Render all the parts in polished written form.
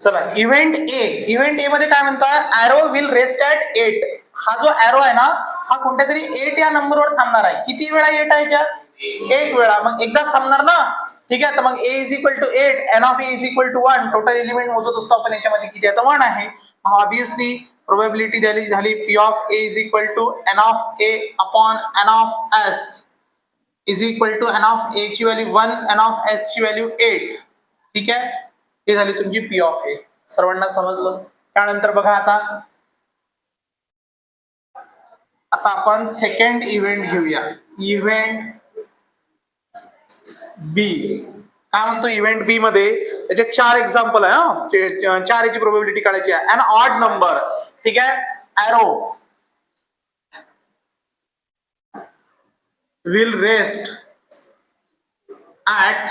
चला event A मध्ये काय म्हणतोय, ॲरो विल रेस्ट ऍट 8. हा जो ॲरो आहे ना, हा कोणत्या तरी 8 या नंबरवर थांबणार आहे. किती वेळा 8 आहे याच्यात? 1 वेळा. मग एकदाच थांबणार ना. ठीक आहे, तर मग a is equal to 8, N of a is equal to 1. Total element मोजत असतो आपण याच्यामध्ये, किती आहे तर 1 आहे. मग ऑब्विसली प्रोबॅबिलिटी झाली p of a is equal to n of a upon n of s is equal to n of a ची व्हॅल्यू 1, n ऑफ s ची व्हॅल्यू 8. ठीक आहे, ही झाली तुमची p ऑफ a. सर्वांना समजलं? त्यानंतर बघा आता आपण सेकंड इव्हेंट घेऊया. इव्हेंट बी काय म्हणतो, इव्हेंट बी मध्ये त्याचे 4 एक्झाम्पल आहे. 4 याची प्रोबॅबिलिटी काढायची आहे. अन ऑड नंबर, ठीक आहे, arrow will rest at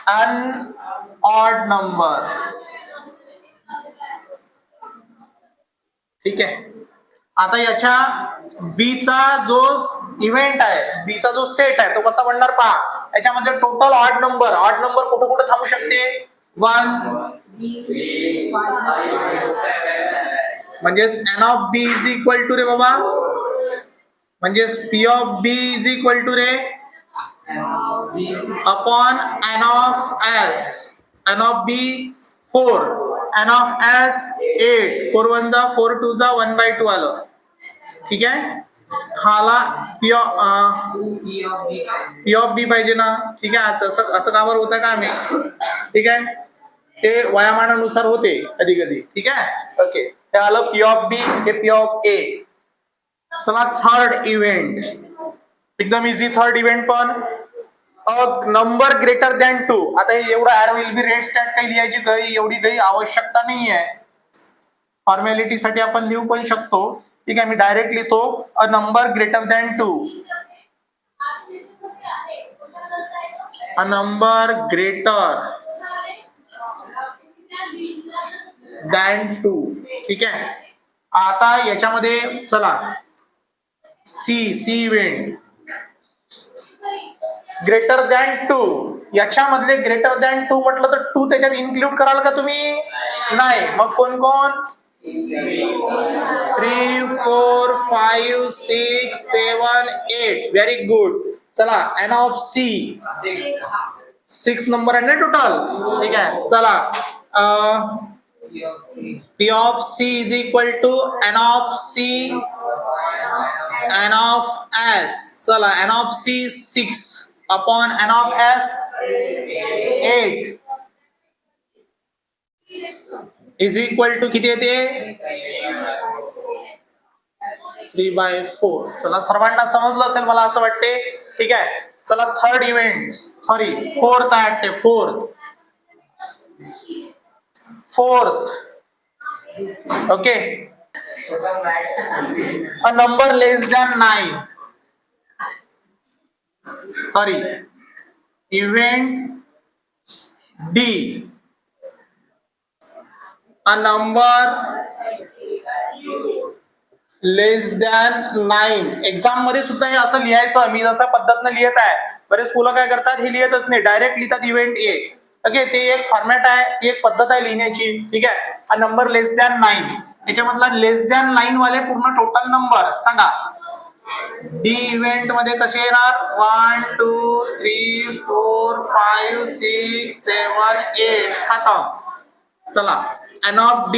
an odd number. ठीक आहे, आता याच्या बी चा जो इव्हेंट आहे, बी चा जो सेट आहे तो कसा बनणार पहा. याच्यामध्ये टोटल ऑड नंबर कुठे कुठे थांबू शकते. 1, म्हणजेच n of B is equal to रे बाबा, म्हणजेच p of b is equal to रे upon n of s. n of b 4, n of s 8. 4 1 जा 4 2 जा 1/2 आलं. ठीक आहे, हाला p ऑफ b पाहिजे ना. ठीक आहे, असं का बरं होतं का मी. ठीक आहे, ते वयामानानुसार होते कधी कधी. ठीक आहे, ओके, ते आलं p ऑफ b, हे p ऑफ a. चला थर्ड इव्हेंट, एकदम इझी थर्ड इव्हेंट पण. अ नंबर ग्रेटर दॅन 2. आता हे एवढं arrow will be rest at काही लिहायची एवढी आवश्यकता नाही आहे. फॉर्मॅलिटी साठी आपण लिहू पण शकतो. ठीक आहे, मी डायरेक्ट लिहितो a number greater than 2. A number greater than 2. ठीक आहे, आता याच्यामध्ये चला सी इव्हेंट ग्रेटर दॅन 2. याच्यामधले ग्रेटर दॅन 2 म्हटलं तर 2 त्याच्यात इन्क्लूड कराल का तुम्ही? नाही. मग कोण 3 4 5 6 7 8. Very good. चला एन ऑफ सी 6 नंबर आहे ना टोटल. ठीक आहे, चला p of c is equal to n of c n of s. चला n of c 6 upon n of s 8 is equal to किती येते 3/4. चला सर्वांना समजलं असेल मला असं वाटते. ठीक आहे, चला थर्ड इव्हेंट, सॉरी फोर्थ आहे. Fourth okay, a number less than 9. Sorry, event D a number less than 9. Exam मध्ये सुद्धा हे असं लिहायचं. मी जसं पद्धतीने लिहित आहे, बरेच मुलं काय करतात हे लिहितच नाही, डायरेक्ट लिहितात इव्हेंट ए. ओके, ते एक फॉर्मॅट आहे, ती एक पद्धत आहे लिहिण्याची. ठीक आहे, अ नंबर लेस दॅन 9. त्याच्यामधला लेस दॅन 9 वाले पूर्ण टोटल नंबर सांगा. डी इव्हेंट मध्ये कसे येणार 1 2 3 4 5 6 7 8 खतम. चला n of d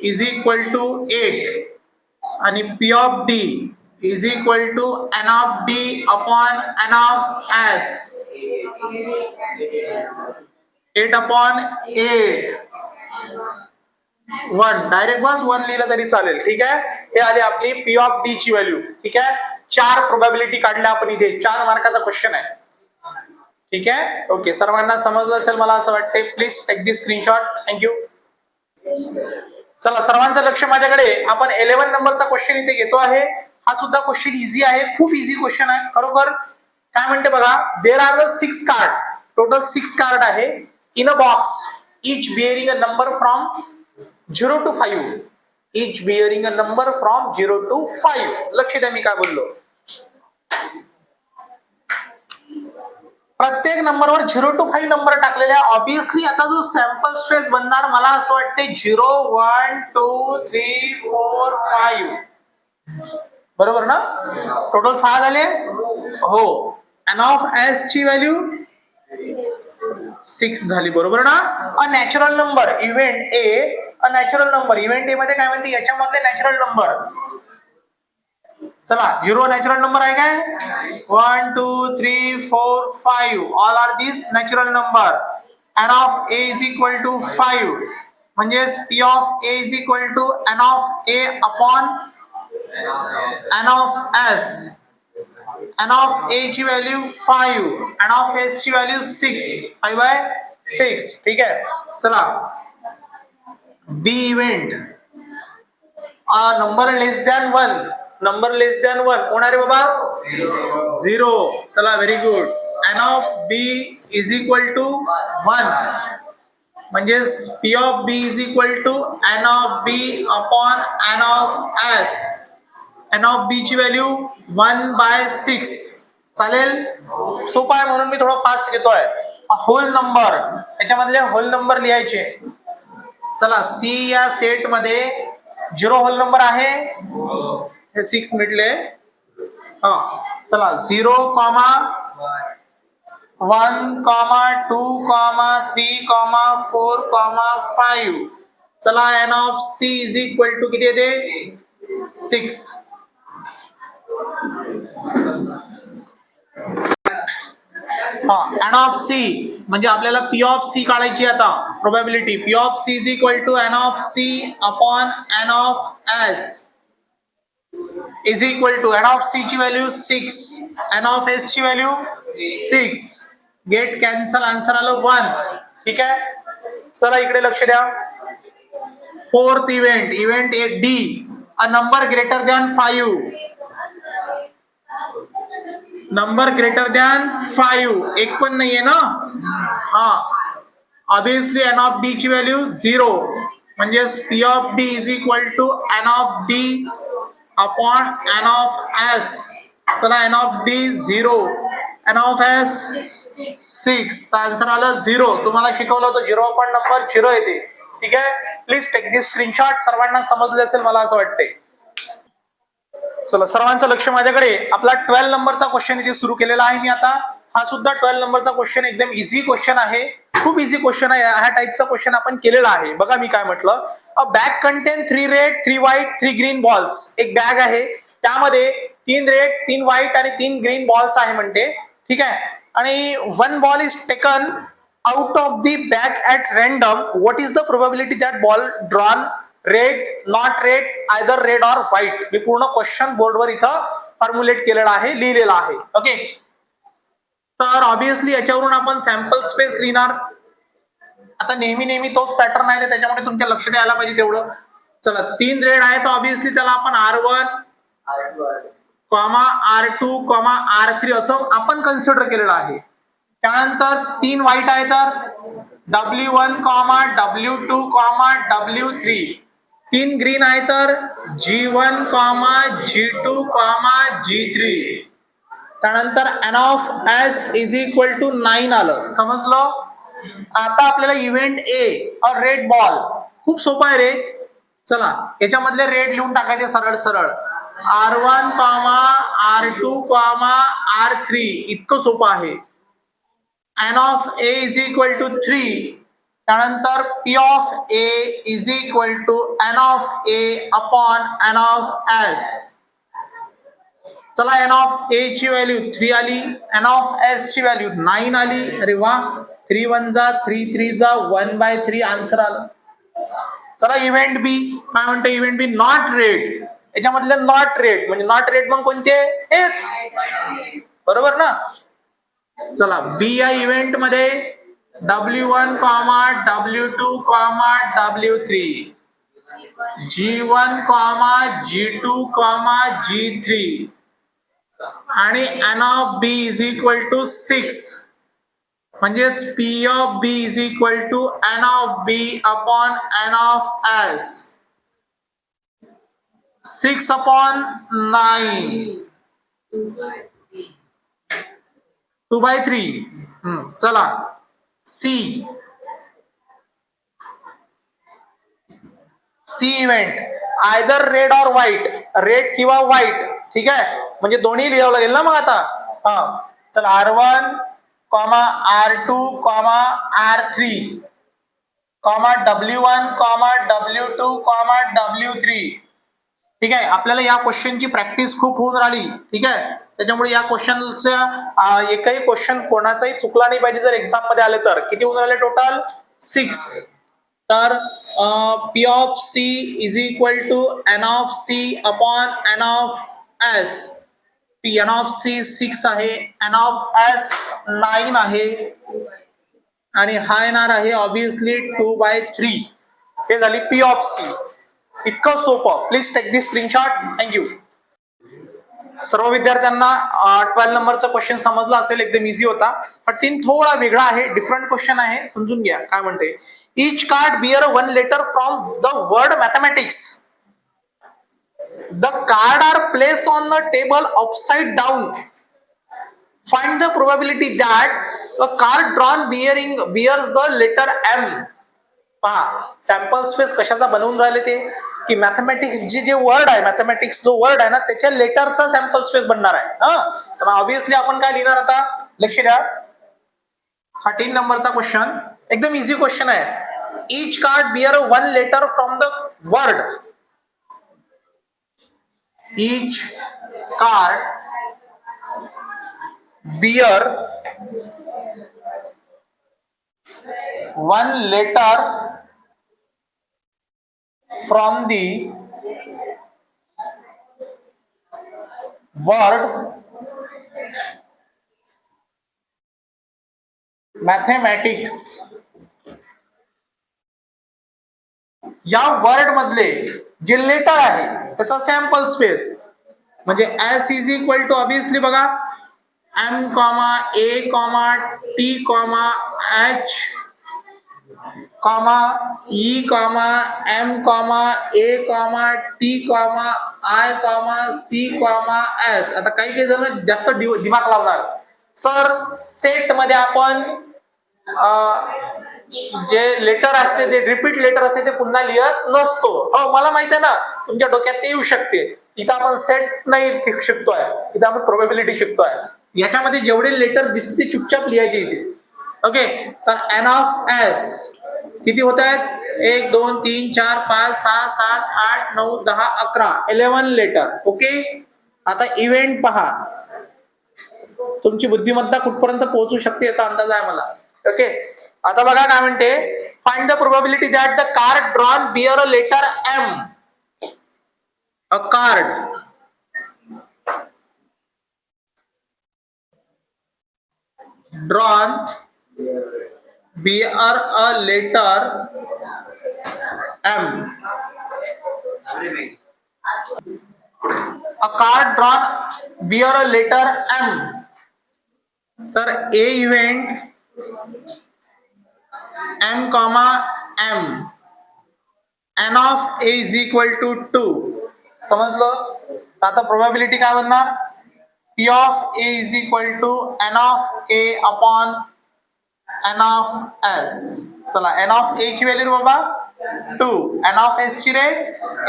is equal to 8 आणि p of d is equal to n of d upon n of s. 8 upon 8 1. Direct बस 1 लिहिलं तरी चालेल. ठीक आहे, हे आली आपली p ऑफ d ची व्हॅल्यू. ठीक आहे, 4 प्रोबॅबिलिटी काढल्या आपण इथे. 4 मार्काचा क्वेश्चन आहे. ठीक आहे, ओके, सर्वांना समजलं असेल मला असं वाटते. Please take this screenshot. Thank you. चला सर्वांचं लक्ष माझ्याकडे. आपण 11 नंबरचा क्वेश्चन इथे घेतो आहे. हा सुद्धा क्वेश्चन इझी आहे, खूप इझी क्वेश्चन आहे खरोखर. काय म्हणते बघा, there are the 6 card. Total 6 card आहे in a box, each bearing a number from 0 to 5. Each bearing a number from 0 to 5. लक्ष द्या मी काय बोललो. प्रत्येक नंबरवर 0 to 5 नंबर टाकलेले आहे. ऑब्विसली आता जो सॅम्पल स्पेस बनणार मला असं वाटते 0 1 2 3 4 5 बरोबर ना. टोटल 6 झाले हो. एन ऑफ एस ची व्हॅल्यू 6 झाली बरोबर ना. A natural number event A, a natural number event A मध्ये काय म्हणते याच्यामधले नॅचरल नंबर. चला 0 नॅचरल नंबर आहे काय 1 2 3 4 5 all are this natural number. N of A is equal to 5 म्हणजेच P of A is equal to N of A upon N of S. N of A ची value 5, N of S ची value 6, 5/6 ठीक आहे. चला B event number less than 1, number less than 1 कोण आहे बाबा 0. चला very good. N of B is equal to 1 म्हणजे P of B is equal to N of B upon N of S. N of B ची value 1/6 चालेल. सोपा आहे म्हणून मी थोडं फास्ट घेतोय. होल नंबर याच्यामधले होल नंबर लिहायचे. चला सी या सेट मध्ये 0 होल नंबर आहे हे 6 मिटले. हा चला 0, 1, 2, 3, 4, 5. चला N of C is equal to किती येते 6. हा एन ऑफ सी म्हणजे आपल्याला पी ऑफ सी काढायची आता. Probability P of C is equal to N of C upon N of S is equal to N of C ची value 6, N of S ची value 6. Get cancel answer आलं 1 ठीक आहे. चला इकडे लक्ष द्या. Fourth event event D a number greater than 5, number greater than 5 एक पण नाहीये ना. हा ऑब्विसली एन ऑफ डी ची व्हॅल्यू 0 म्हणजे P of D is equal to N of D upon N of S. चला N of D 0, N of S 6 तर answer आलं 0. तुम्हाला शिकवलं होतं 0 पण नंबर 0 येते ठीक आहे. Please take this screenshot. सर्वांना समजले असेल मला असं वाटते. चला सर्वांचं लक्ष माझ्याकडे. आपला 12 नंबरचा क्वेश्चन इथे सुरू केलेला आहे मी आता. हा सुद्धा 12 नंबरचा क्वेश्चन एकदम इझी क्वेश्चन आहे. खूप इझी क्वेश्चन आहे. ह्या टाईपचा क्वेश्चन आपण केलेला आहे. बघा मी काय म्हटलं. A bag content 3 red 3 white 3 green balls. एक बॅग आहे त्यामध्ये 3 रेड 3 व्हाईट आणि 3 ग्रीन बॉल्स आहे म्हणते ठीक आहे. आणि 1 ball is taken out of the bag at random. What is the probability that ball drawn red not red either red or white. मी पूर्ण क्वेश्चन बोर्डवर इथं फॉर्म्युलेट केलेला आहे लिहिलेला आहे ओके. तर ऑब्विसली याच्यावरून आपण सॅम्पल स्पेस लिहिणार. आता नेहमी तोच पॅटर्न आहे त्याच्यामुळे तुमच्या लक्ष द्यायला पाहिजे तेवढं. चला 3 रेड आहे तर ऑब्विसली त्याला आपण R1 R2 R3 असं आपण कन्सिडर केलेलं आहे. त्यानंतर 3 व्हाईट आहे तर W1 W2 W3. 3 ग्रीन आहे तर G1 G2 G3. त्यानंतर N of S is equal to 9 आलं. समजलं. आता आपल्याला event A a red ball खूप सोपं आहे रे. चला याच्यामधले रेड लिहून टाकायचे सरळ सरळ. R1 R2 R3 इतकं सोपं आहे. N of A is equal to 3. त्यानंतर P of A is equal to N of A upon N of S. चला एन ऑफ ए ची व्हॅल्यू 3 आली. एन ऑफ एस ची व्हॅल्यू 9 आली. अरे वा 3 1 जा 3 3 जा 1/3 आन्सर आलं. चला इव्हेंट बी काय म्हणतो. Event B not red. याच्यामधले नॉट रेड म्हणजे नॉट रेड मग कोणते हेच बरोबर ना. चला बी या इव्हेंट मध्ये W1 W2 W3 G1 G2 G3 आणि N of B is equal to 6 म्हणजेच P of B is equal to N of B upon N of S. 6 upon 9 2/3 चला सी इव्हेंट आयदर रेड और white, red किंवा white, ठीक आहे, म्हणजे दोन्ही लिहावं लागेल ना मग आता. हा चला R1 comma R2 comma R3 comma W1 comma W2 comma W3. ठीक आहे, आपल्याला या क्वेश्चनची प्रॅक्टिस खूप होऊन राहिली. ठीक आहे, त्याच्यामुळे या क्वेश्चनचा एकही क्वेश्चन कोणाचाही चुकला नाही पाहिजे जर एक्झाम मध्ये आले तर. किती होऊन राहिले टोटल 6. तर P of C is equal to N of C upon N of S. N of C 6 आहे, N ऑफ S 9 आहे आणि हा येणार आहे ऑब्विसली 2/3. हे झाली P ऑफ C. इतकं सोपं. Please take this screenshot. Thank you. सर्व विद्यार्थ्यांना 12 नंबरचा क्वेश्चन समजला असेल, एकदम इझी होता. 13 थोडा वेगळा आहे, डिफरंट क्वेश्चन आहे, समजून घ्या काय म्हणते. Each card bear one letter from the word mathematics. The card are placed on the table upside down. Find the probability that a card drawn bears the letter M. पहा sample space कशाचा बनवून राहिले ते की mathematics जे word आहे, mathematics जो word आहे ना त्याच्या लेटरचा सॅम्पल स्पेस बनणार आहे. तर ऑब्विसली आपण काय लिहिणार आता, लक्ष द्या. 13 नंबरचा क्वेश्चन एकदम इझी क्वेश्चन आहे. Each card bear one letter from the word. Each card bear one letter from the word mathematics. या वर्ड मधले जे लेटर आहे त्याचा सॅम्पल स्पेस म्हणजे S is equal to obviously बघा M comma A comma T comma H comma E comma M comma A comma T comma I comma C comma S. आता काही जण जास्त दिमाग लावणार सर सेट मध्ये आपण जे लेटर असते ते रिपीट लेटर असते ते पुन्हा लिहत नसतो. हो मला माहित आहे ना, तुमच्या डोक्यात ते येऊ शकते. इथं आपण सेट नाही शिकतोय, इथं आपण प्रोबॅबिलिटी शिकतोय. याच्यामध्ये जेवढे लेटर दिसते ते चुपचाप लिहायचे इथे. ओके, तर N ऑफ S किती होत आहेत 1 2 3 4 5 6 7 8 9 10 11 11 लेटर. ओके, आता इव्हेंट पहा, तुमची बुद्धिमत्ता कुठपर्यंत पोहोचू शकते याचा अंदाज आहे मला. ओके, आता बघा काय म्हणते. Find the probability that the card drawn bear a letter M. A card drawn bear a letter M. A card drawn bear a letter M. तर A event M comma M. N of A is equal to 2. समजलं. आता probability काय बनणार, P of A is equal to N of A upon N of S. चला N of A ची value बाबा 2, N of S ची रे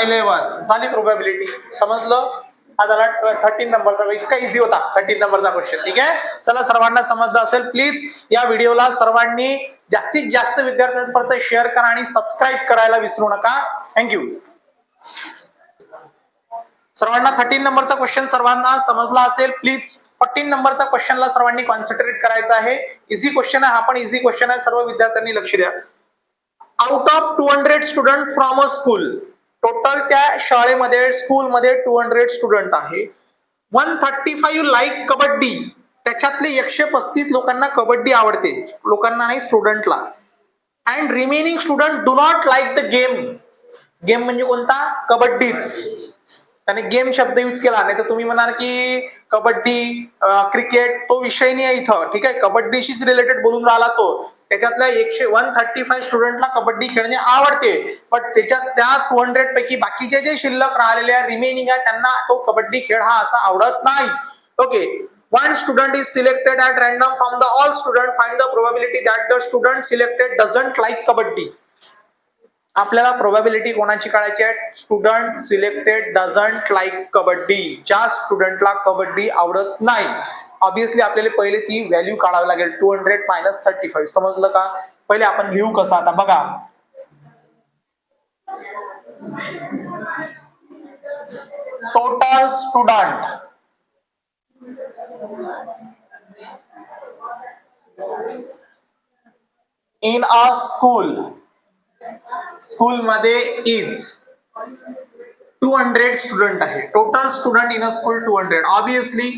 11. झाली probability. समजलं. हा झाला 13 नंबरचा, इतका इझी होता 13 नंबरचा क्वेश्चन. ठीक आहे, चला सर्वांना समजलं असेल. प्लीज या व्हिडिओला सर्वांनी जास्तीत जास्त विद्यार्थ्यांपर्यंत शेअर करा आणि सबस्क्राईब करायला विसरू नका. थँक्यू. सर्वांना 13 नंबरचा क्वेश्चन सर्वांना समजला असेल. प्लीज 14 नंबरचा क्वेश्चनला सर्वांनी कॉन्सन्ट्रेट करायचं आहे. इझी क्वेश्चन आहे, हा पण इझी क्वेश्चन आहे. सर्व विद्यार्थ्यांनी लक्ष द्या. Out of 200 student from a school, total त्या शाळेमध्ये स्कूलमध्ये 200 स्टुडंट आहे. 135 लाईक कबड्डी, त्याच्यातले 135 लोकांना कबड्डी आवडते, लोकांना नाही स्टुडंटला. And remaining student do not like the game. Game म्हणजे कोणता, कबड्डीच. त्याने गेम शब्द यूज केला, नाही तर तुम्ही म्हणाल की कबड्डी क्रिकेट तो विषय नाही आहे इथं. ठीक आहे, कबड्डीशीच रिलेटेड बोलून राहिला तो. त्याच्यातल्या 135 स्टुडंटला कबड्डी खेळणे आवडते, पण त्याच्यात त्या 200 पैकी बाकीचे जे शिल्लक राहिलेले रिमेनिंग आहे त्यांना तो कबड्डी खेळ हा असा आवडत नाही. Okay, One student is selected at random from the all student. Find the probability that the student selected doesn't like kabaddi. आपल्याला प्रोबॅबिलिटी कोणाची काढायची आहे? Student selected doesn't like kabaddi. ज्या स्टुडंटला कबड्डी आवडत नाही. ऑब्विसली आपल्याला पहिले ती व्हॅल्यू काढावी लागेल. 200 - 35. समजलं का? पहिले आपण लिहू कसं आता बघा. Total student in a school मध्ये इज 200 स्टुडंट आहे. Total student in a school 200. Obviously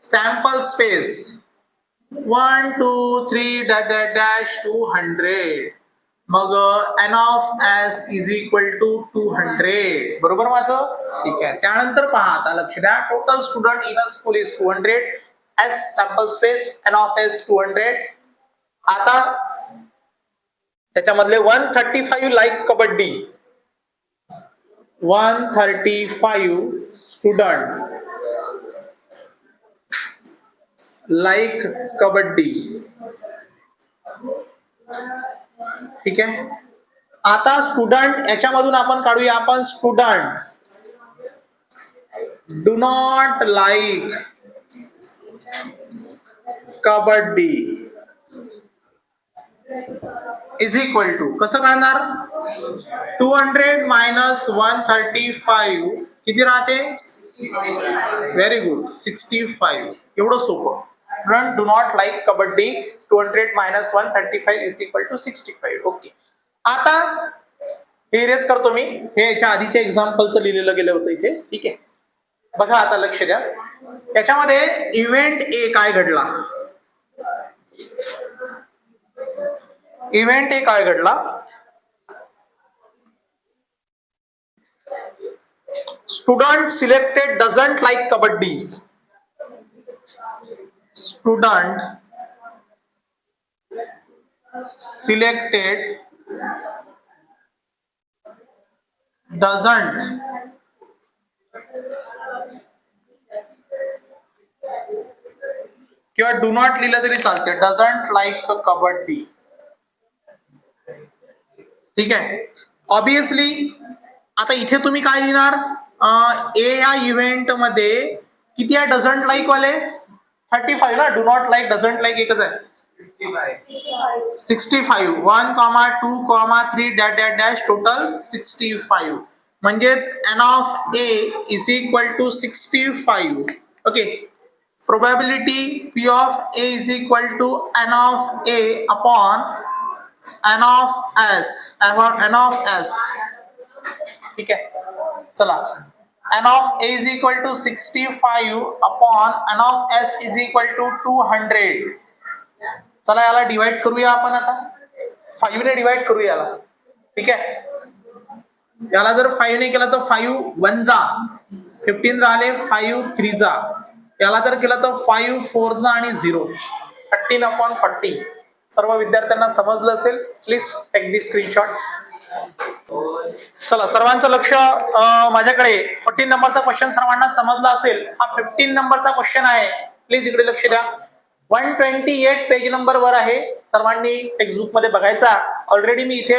sample space 1 2 3 dash 200. मग n of s is equal to 200. बरोबर माझं? ठीक आहे. त्यानंतर पहा आता लक्ष द्या. Total student in a school is 200. s sample space n of s 200. आता त्याच्यामधले 135 like kabaddi. 135 student like kabaddi. ठीक आहे. आता स्टुडंट याच्यामधून आपण काढूया आपण student do not like kabaddi is equal to कसं काढणार? 200 - 135 किती राहते? Very good 65. एवढं सोपं. Student do not like kabaddi 200 - 135 is equal to 65. Okay. आता हे इरेज करतो मी. हे याच्या आधीच्या एक्झाम्पलचं लिहिलेलं गेलं होतं इथे. ठीक आहे. बघा आता लक्ष द्या. याच्यामध्ये इव्हेंट ए काय घडला? इव्हेंट ए काय घडला? Student selected doesn't like kabaddi. Student selected doesn't किंवा डू नॉट लिहिलं तरी चालते. Doesn't like kabaddi. ठीक आहे. ऑब्विसली आता इथे तुम्ही काय लिहिणार? ए या इव्हेंट मध्ये किती आहे डझंट लाईक वाले? 35 ना. Do not like doesn't like एकच आहे. 65. 1, 2, 3 डॅश टोटल 65. म्हणजेच n of a is equal to 65. Okay. Probability p of a is equal to n of a upon n of s. ठीक आहे. चला. n of a is equal to 65 upon n of s is equal to 200. चला याला divide करूया आपण आता. 5 ने divide करू याला. ठीक आहे. याला जर 5 ने केला तर 5 1 जा 15 राहिले. 5 3 जा. याला जर केलं तर 5 4 जा आणि 0. 13/40. सर्व विद्यार्थ्यांना समजलं असेल. Please take the screenshot. चला सर्वांचं लक्ष माझ्याकडे. 14 नंबरचा क्वेश्चन सर्वांना समजला असेल. हा 15 नंबरचा क्वेश्चन आहे. प्लीज इकडे लक्ष द्या. 128 पेज नंबर वर आहे. सर्वांनी टेक्स्टबुक मध्ये बघायचा. ऑलरेडी मी इथे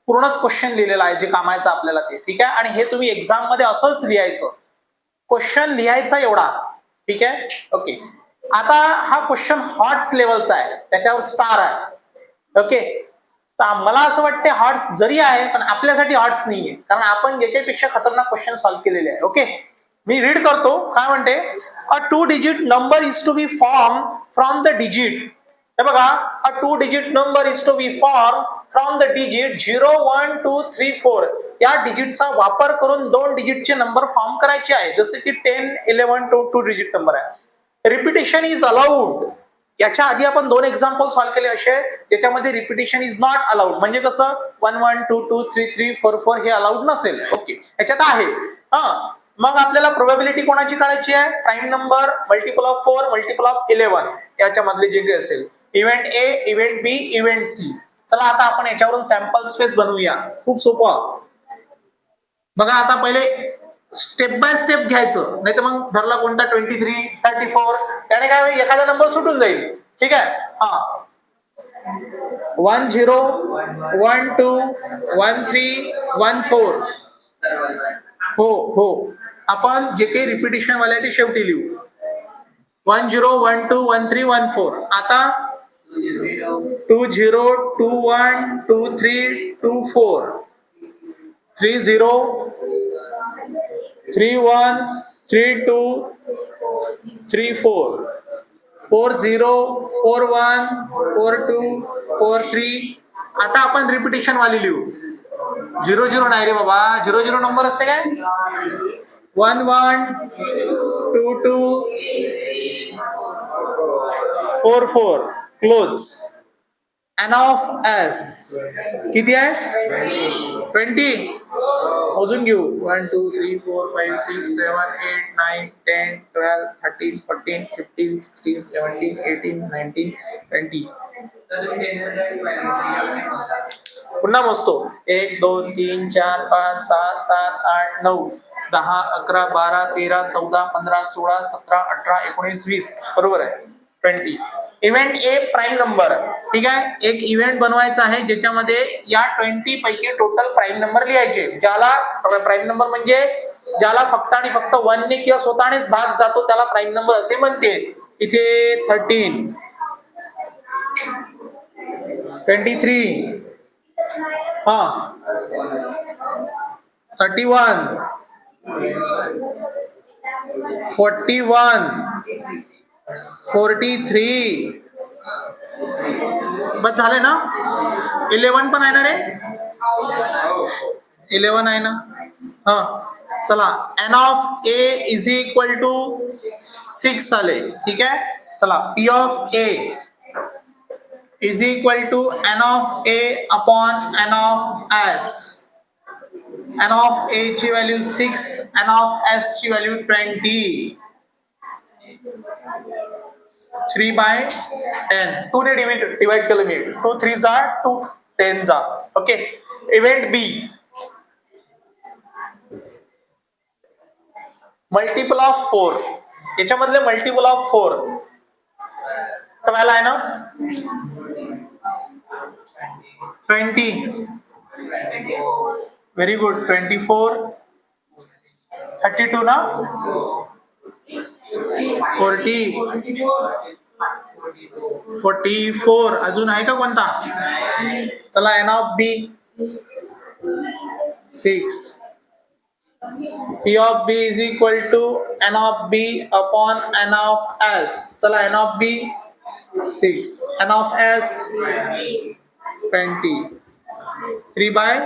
पूर्णच क्वेश्चन लिहिलेला आहे जे कामायचं आपल्याला ते. ठीक आहे. आणि हे तुम्ही एक्झाम मध्ये असंच लिहायचं. क्वेश्चन लिहायचा एवढा. ठीक आहे. ओके. आता हा क्वेश्चन हॉट्स लेवलचा आहे. त्याच्यावर स्टार आहे. ओके. तर मला असं वाटतं हॉट्स जरी आहे पण आपल्यासाठी हॉट्स नाहीये. कारण आपण याच्यापेक्षा खतरनाक क्वेश्चन सॉल्व्ह केलेले आहे. ओके. मी रीड करतो काय म्हणते. A 2 digit number is to be form from the digit. हे बघा. A 2 digit number is to be form from the digit 0 1 2 3 4. या डिजिटचा वापर करून 2 डिजिटचे नंबर फॉर्म करायचे आहे. जसे की 10 11 2 डिजिट नंबर आहे. Repetition is allowed. याच्या आधी आपण 2 एक्झाम्पल सॉल्व्ह केले असे ज्याच्यामध्ये रिपिटेशन इज नॉट अलाउड. म्हणजे कसं 1 1 2 2 3 3 4 4 हे अलाउड नसेल. ओके. याच्यात आहे. मग आपल्याला प्रोबॅबिलिटी कोणाची काढायची आहे? Prime number multiple of 4 multiple of 11 याच्यामधले जे काही असेल. इव्हेंट ए, इव्हेंट बी, इव्हेंट सी. चला आता आपण याच्यावरून सॅम्पल स्पेस बनवूया. खूप सोपं. बघा आता पहिले स्टेप बाय स्टेप घ्यायचं, नाही तर मग धरला कोणता 23, 34 त्याने काय होईल, एखादा नंबर सुटून जाईल. ठीक आहे. हा 1 0 1 2 1 3 1 4. हो हो, आपण जे काही रिपिटेशन वाले ते शेवटी लिहू. 1 0 1 2 1 3 1 4. आता 2 0 2 1 2 3 2 4 3 0 3 1 3 2 3 4 4 0 4 1 4 2 4 3. आता आपण रिपिटेशन वाली लिहू. 0 0 नाही रे बाबा, 0 0 नंबर असते काय. 1 1 2 2 4 4 क्लोज. एन ऑफ एस किती आहे 20. मोजून घेऊ. 1 2 3 4 5 6 7 8 9 10 12 13 14 15 16 17 18 19 20. पुन्हा मोजतो. 1 2 3 4 5 6 7 8 9 10 11 12 13 14 15 16 17 18 19 20. बरोबर आहे 20. इव्हेंट ए प्राईम नंबर. ठीक आहे. एक इव्हेंट बनवायचा आहे ज्याच्यामध्ये या 20 पैकी टोटल प्राईम नंबर लिहायचे. ज्याला प्राईम नंबर म्हणजे ज्याला फक्त आणि फक्त 1 ने किंवा स्वतःनेच भाग जातो त्याला प्राईम नंबर असे म्हणते. इथे 13 23 हा 31 41 43. बस झाले ना. 11 पण आहे ना रे. 11 आहे ना. हा चला. N of A is equal to 6 आले. ठीक आहे. चला P of A is equal to N of A upon N of S. N of A ची व्हॅल्यू 6, एन ऑफ एस ची व्हॅल्यू 20. 3/10. 2 ने डिवाइड केलं मी. 2 3 जा 2 10 जा. Okay. Event B multiple of 4. याच्यामधले मल्टिपल ऑफ 4 12 आहे ना. 20 व्हेरी गुड. 24 32 ना. 40 44. अजून आहे का कोणता. चला N of B 6. P of B is equal to N of B upon N of S. चला N of B 6, N of S 20. 3/10.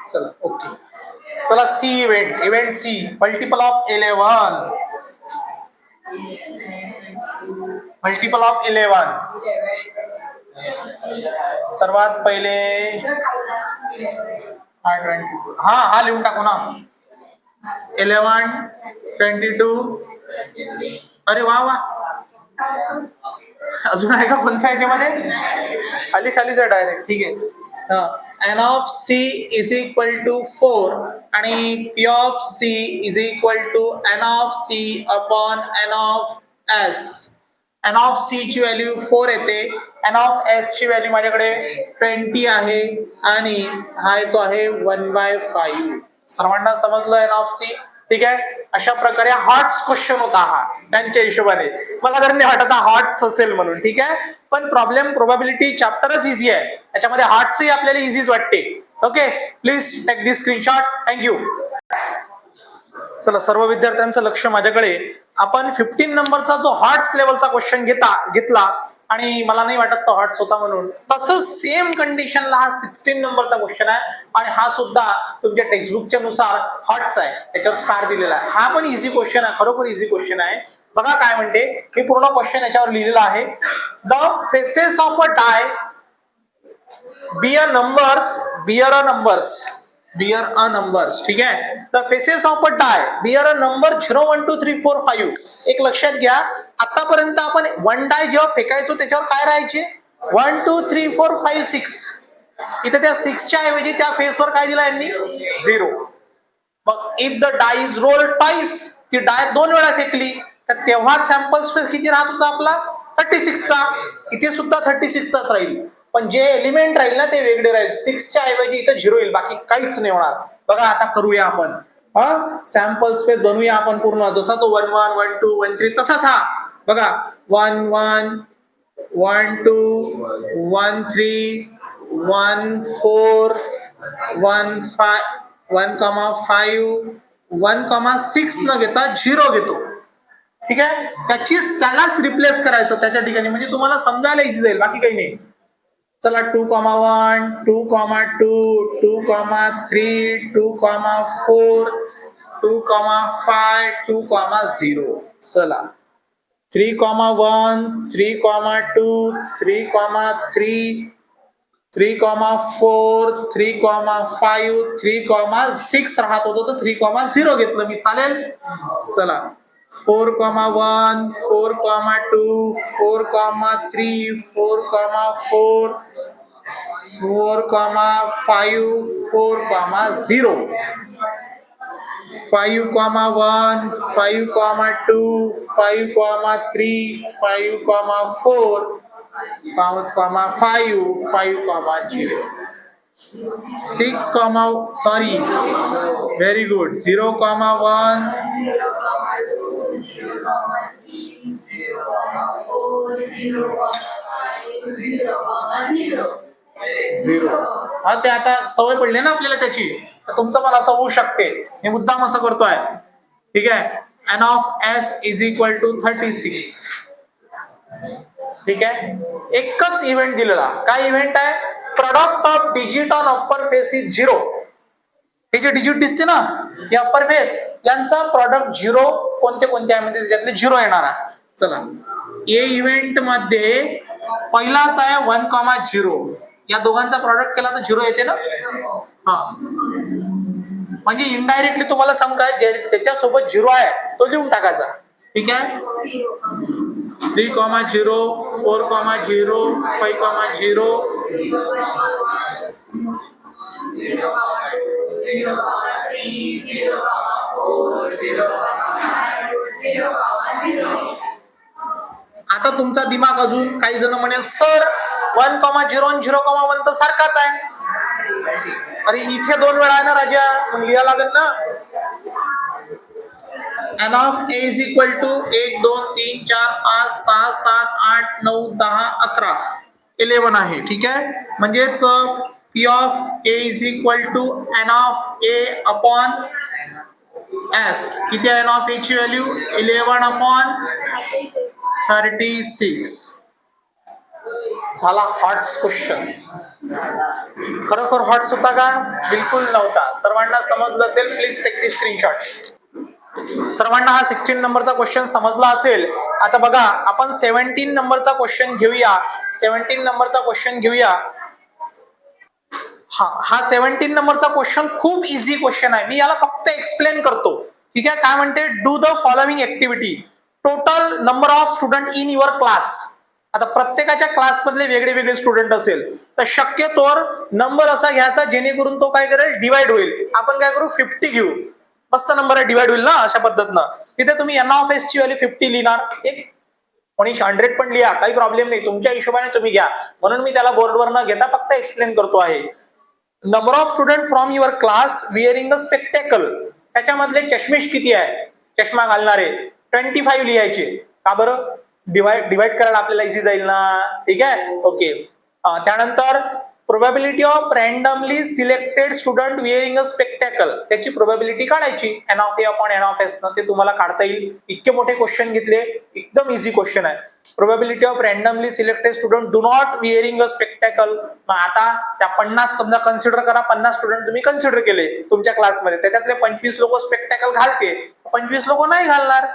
चला ओके. चला C event. Event C multiple of 11. Multiple of 11 सर्वात पहिले हा लिहून टाकू ना. 11 22. अरे वा वा. अजून आहे का कोणत्या याच्यामध्ये. खाली खालीच आहे डायरेक्ट. ठीक आहे. N of C is equal to 4 आणि P of C is equal to N of C upon N of S. N of C ची व्हॅल्यू 4 येते. एन ऑफ एस ची व्हॅल्यू माझ्याकडे 20 आहे आणि हा येतो आहे 1/5. सर्वांना समजलं एन ऑफ सी. ठीक आहे. अशा प्रकारे हार्ट्स क्वेश्चन होता हा त्यांच्या हिशोबाने. मला जर नाही वाटत हार्ट्स असेल म्हणून. ठीक आहे. पण प्रॉब्लेम प्रोबॅबिलिटी चॅप्टरच इझी आहे. त्याच्यामध्ये हार्ट्सही आपल्याला इझीच वाटते. Okay. Please take this screenshot. Thank you. चला सर्व विद्यार्थ्यांचं लक्ष माझ्याकडे. आपण 15 नंबरचा जो हार्ट्स लेवलचा क्वेश्चन घेतला आणि मला नाही वाटत तो हार्ट्स होता म्हणून. तसंच सेम कंडिशनला हा 16 नंबरचा क्वेश्चन आहे आणि हा सुद्धा तुमच्या टेक्स्टबुकच्या नुसार हार्ट्स आहे. त्याच्यावर स्टार दिलेला आहे. हा पण इझी क्वेश्चन आहे. खरोखर इझी क्वेश्चन आहे. बघा काय म्हणते. मी पूर्ण क्वेश्चन याच्यावर लिहिलेला आहे. The faces of a die bear a numbers. ठीक आहे. The faces of a die bear a number 0 1 2 3 4 5. एक लक्षात घ्या. आतापर्यंत आपण 1 डाय जेव्हा फेकायचो त्याच्यावर काय राहायचे 1 2 3 4 5 6. इथे त्या 6 च्या ऐवजी त्या फेसवर काय दिला यांनी 0. मग if the die is roll twice, ती डाय 2 वेळा फेकली तर तेव्हा सॅम्पल स्पेस किती राहत होता आपला 36 चा. इथे सुद्धा 36 चाच राहील, पण जे एलिमेंट राहील ना ते वेगळे राहील. 6 च्या ऐवजी इथं 0 येईल, बाकी काहीच नाही होणार. बघा आता करूया आपण सॅम्पल स्पेस बनवूया आपण पूर्ण, जसा तो 1 1 1 2 1 3 तसाच हा. बघा 1 1 1 2 1 3 1 4 1 5 1,5 1,6 न घेता 0 घेतो. ठीक आहे, त्यालाच रिप्लेस करायचं त्याच्या ठिकाणी, म्हणजे तुम्हाला समजायला इझी जाईल, बाकी काही नाही. चला 2,1 2,2 2,3 2,4 2,5 2,0. चला 3,1 3,2 3,3 3,4 3,5 3,6 राहत होतं तर 3,0 घेतलं मी, चालेल. चला 4,1 4,2 4,3 4,4 4,5 4,0. 5,1 5,2 5,3 5,4 5,5 5,0. 6, sorry, very good. 0,1 0. हा, ते आता सवय पडली ना आपल्याला त्याची, तर तुमचं पण असं होऊ शकते. मी मुद्दाम असं करतोय. ठीक आहे, n of s is equal to 36. ठीक आहे, एकच इव्हेंट दिलेला. काय इव्हेंट आहे? Product of digit on upper face is 0. हे जे डिजिट दिसते ना, हे अप्पर फेस, यांचा प्रॉडक्ट 0 कोणते कोणते आहे म्हणजे त्याच्यातले 0 येणार आहे. चला ए इव्हेंट मध्ये पहिलाच आहे 1,0. या दोघांचा प्रॉडक्ट केला तर 0 येते ना. हा, म्हणजे इनडायरेक्टली तुम्हाला सांगताय ज्याच्यासोबत 0 आहे तो लिहून टाकायचा. ठीक आहे, 3,0 4,0 5,0 आता तुमचा दिमाग अजून काही जण म्हणेल सर 1,0 आणि 0,1 तर सारखाच आहे. अरे इथे 2 वेळा आहे ना राजा, मग लिहा लागेल ना. n of a is equal to 1 2 3 4 5 6 7 8 9 10 11 11 आहे. ठीक आहे, म्हणजेच p of a is equal to n of a upon s. किती आहे n of a ची व्हॅल्यू? 11 upon 36. झाला हॉट्स क्वेश्चन. खरोखर हॉट्स होता का? बिलकुल नव्हता. सर्वांना समजलं असेल, प्लीज टेक दी स्क्रीनशॉट. सर्वांना हा 16 नंबरचा क्वेश्चन समजला असेल. आता बघा आपण 17 नंबरचा क्वेश्चन घेऊया. 17 नंबरचा क्वेश्चन घेऊया. हा 17 नंबरचा क्वेश्चन खूप इझी क्वेश्चन आहे. मी याला फक्त एक्सप्लेन करतो. ठीक आहे, काय म्हणते? Do the following activity. Total number of student in your class. आता प्रत्येकाच्या क्लासमधले वेगळे वेगळे स्टुडंट असेल तर शक्यतोवर नंबर असा घ्यायचा जेणेकरून तो काय करेल, डिवाइड होईल. आपण काय करू, 50 घेऊ. मस्त नंबर आहे, डिवाइड होईल ना अशा पद्धतीनं. तिथे तुम्ही एन ऑफ एस ची व्हॅल्यू 50 लिहिणार. एक कोणी 100 पण लिहा, काही प्रॉब्लेम नाही, तुमच्या हिशोबाने तुम्ही घ्या. म्हणून मी त्याला बोर्डवर न घेता फक्त एक्सप्लेन करतो आहे. Number of student from your class wearing the spectacle. त्याच्यामधले चष्मेश किती आहे, चष्मा घालणारे 25 लिहायचे. का बरं? डिवाइड करायला आपल्याला इझी जाईल ना. ठीक आहे, ओके. त्यानंतर probability of randomly selected student wearing a spectacle. त्याची प्रोबॅबिलिटी काढायची N of A upon N of S न. ते तुम्हाला काढता येईल. इतके मोठे क्वेश्चन घेतले, एकदम इझी क्वेश्चन आहे. Probability of randomly selected student do not wearing a spectacle. आता त्या 50 समजा कन्सिडर करा, 50 स्टुडंट तुम्ही कन्सिडर केले तुमच्या क्लासमध्ये, त्याच्यातले 25 लोक स्पेक्टॅकल घालते, 25 लोक नाही घालणार.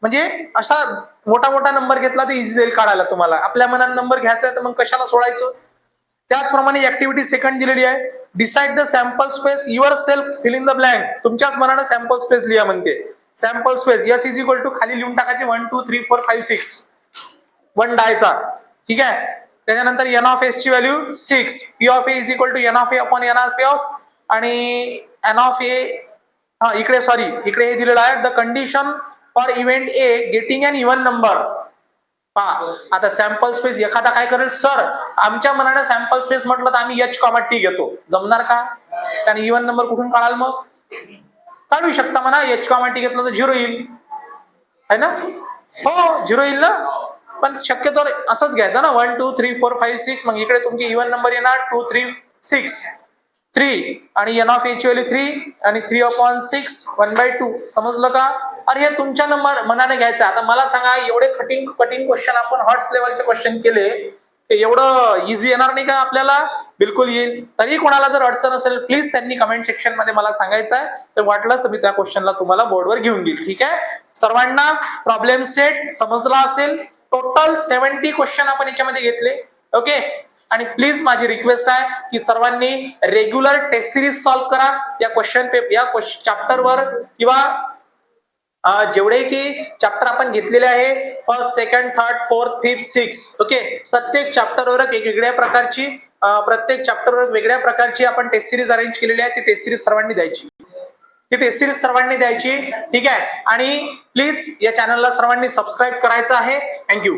म्हणजे असा मोठा मोठा नंबर घेतला तर इझी जाईल काढायला तुम्हाला. आपल्या मनात नंबर घ्यायचा तर मग कशाला सोडायचं. त्याचप्रमाणे ऍक्टिव्हिटी सेकंड दिलेली आहे. Decide the sample space yourself, fill in the blank. तुमच्याच मनानं सॅम्पल स्पेस लिहा म्हणते. Sample space S is equal to खाली लिहून टाकायचे 1 2 3 4 5 6 1 डायचा. ठीक आहे, त्याच्यानंतर एन ऑफ एस ची value 6. P of A is equal to N of A upon N of A of आणि एन ऑफ ए हा इकडे सॉरी, इकडे हे दिलेलं आहे the condition for event A getting an even number. पहा आता सॅम्पल स्पेस एखादा काय करेल, सर आमच्या मनाने सॅम्पल स्पेस म्हटलं तर आम्ही एच कॉमा टी घेतो, जमणार का? त्याने इव्हन नंबर कुठून काढाल? मग काढू शकता म्हणा, एच कॉमा टी घेतलं तर 0 येईल है ना? हो 0 येईल ना, पण शक्यतो असंच घ्यायचं ना 1 2 3 4 5 6. मग इकडे तुमची इव्हन नंबर येणार 2 3 6 3 आणि एन ऑफ ए ची व्हॅल्यू 3 आणि 3/6 1/2. समजलं का? अरे हे तुमच्या नंबर मनाने घ्यायचं. आता मला सांगा, एवढे कठीण क्वेश्चन आपण हॉट्स लेवलचे क्वेश्चन केले, ते एवढं इझी येणार नाही का आपल्याला? बिलकुल येईल. तरी कोणाला जर अडचण असेल प्लीज त्यांनी कमेंट सेक्शन मध्ये मला सांगायचं आहे, तर वाटलंच तर मी त्या क्वेश्चनला तुम्हाला बोर्डवर घेऊन घेईल. ठीक आहे, सर्वांना प्रॉब्लेम सेट समजला असेल. टोटल 70 क्वेश्चन आपण याच्यामध्ये घेतले. ओके, आणि प्लीज माझी रिक्वेस्ट आहे की सर्वांनी रेग्युलर टेस्ट सिरीज सॉल्व्ह करा या चॅप्टरवर, किंवा जेवढे की चॅप्टर आपण घेतलेले आहे, first second third fourth fifth six. Okay, प्रत्येक चॅप्टरवर वेगवेगळ्या प्रकारची आपण टेस्ट सिरीज अरेंज केलेली आहे. ती टेस्ट सिरीज सर्वांनी द्यायची. ठीक आहे, आणि प्लीज या चॅनलला सर्वांनी सबस्क्राईब करायचं आहे. थँक्यू.